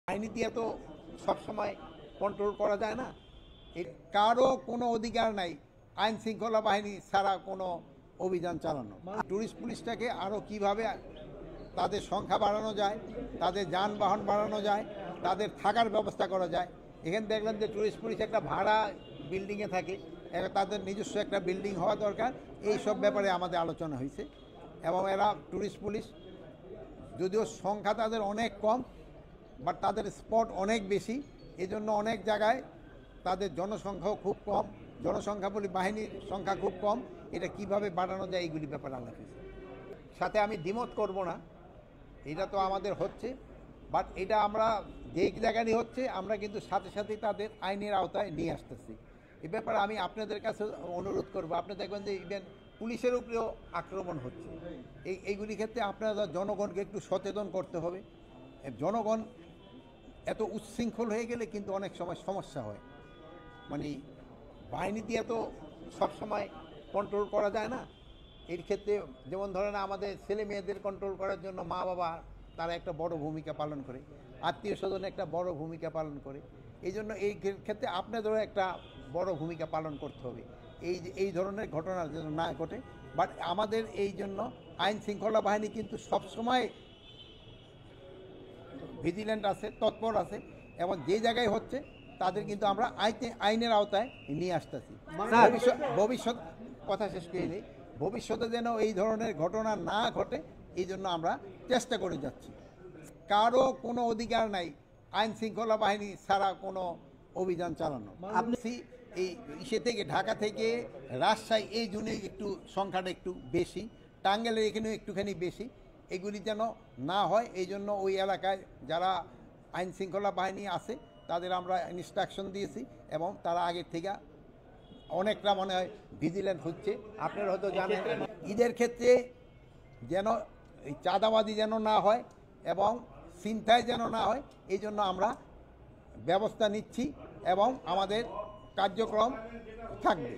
আইনি দিয়ে তো সবসময় কন্ট্রোল করা যায় না। এর কারো কোনো অধিকার নাই আইন শৃঙ্খলা বাহিনী ছাড়া কোনো অভিযান চালানো। টুরিস্ট পুলিশটাকে আরও কিভাবে তাদের সংখ্যা বাড়ানো যায়, তাদের যানবাহন বাড়ানো যায়, তাদের থাকার ব্যবস্থা করা যায়। এখানে দেখলাম যে টুরিস্ট পুলিশ একটা ভাড়া বিল্ডিংয়ে থাকে, তাদের নিজস্ব একটা বিল্ডিং হওয়া দরকার। এই সব ব্যাপারে আমাদের আলোচনা হয়েছে এবং এরা টুরিস্ট পুলিশ যদিও সংখ্যা তাদের অনেক কম, বাট তাদের স্পট অনেক বেশি। এজন্য অনেক জায়গায় তাদের জনসংখ্যাও খুব কম, জনসংখ্যা বলি বাহিনীর সংখ্যা খুব কম। এটা কিভাবে বাড়ানো যায় এইগুলি ব্যাপারে আলাদা সাথে আমি দ্বিমত করব না, এটা তো আমাদের হচ্ছে। বাট এটা আমরা যে জায়গায় হচ্ছে আমরা কিন্তু সাথে সাথেই তাদের আইনের আওতায় নিয়ে আসতেছি। এ ব্যাপারে আমি আপনাদের কাছে অনুরোধ করব, আপনি দেখবেন যে ইভেন পুলিশের উপরেও আক্রমণ হচ্ছে। এইগুলি ক্ষেত্রে আপনারা জনগণকে একটু সচেতন করতে হবে। জনগণ এত উচ্ছৃঙ্খল হয়ে গেলে কিন্তু অনেক সময় সমস্যা হয়। মানে বাহিনী দিয়ে তো সবসময় কন্ট্রোল করা যায় না। এর ক্ষেত্রে যেমন ধরেন আমাদের ছেলে মেয়েদের কন্ট্রোল করার জন্য মা বাবা তারা একটা বড় ভূমিকা পালন করে, আত্মীয় স্বজন একটা বড় ভূমিকা পালন করে। এই জন্য এই ক্ষেত্রে আপনাদেরও একটা বড় ভূমিকা পালন করতে হবে এই ধরনের ঘটনা যেন না ঘটে। বাট আমাদের এই জন্য আইন শৃঙ্খলা বাহিনী কিন্তু সবসময় ভিজিল্যান্ট আছে, তৎপর আছে এবং যে জায়গায় হচ্ছে তাদের কিন্তু আমরা আইনের আওতায় নিয়ে আসতেছি। ভবিষ্যৎ কথা শেষ করে নেই, ভবিষ্যতে যেন এই ধরনের ঘটনা না ঘটে এই জন্য আমরা চেষ্টা করে যাচ্ছি। কারো কোনো অধিকার নাই আইন শৃঙ্খলা বাহিনী ছাড়া কোনো অভিযান চালানো। আপনি এই ইসে থেকে ঢাকা থেকে রাজশাহী এই জন্য একটু সংখ্যাটা একটু বেশি, টাঙ্গাইলের এখানেও একটুখানি বেশি। এগুলি যেন না হয় এই জন্য ওই এলাকায় যারা আইন শৃঙ্খলা বাহিনী আছে তাদের আমরা ইনস্ট্রাকশন দিয়েছি এবং তারা আগের থেকে অনেকটা মনে হয় ভিজিল্যান্ট হচ্ছে। আপনারা হয়তো জানেন ঈদের ক্ষেত্রে যেন এই চাঁদাবাজি যেন না হয় এবং ছিনতাই যেন না হয়, এই জন্য আমরা ব্যবস্থা নিচ্ছি এবং আমাদের কার্যক্রম থাকবে।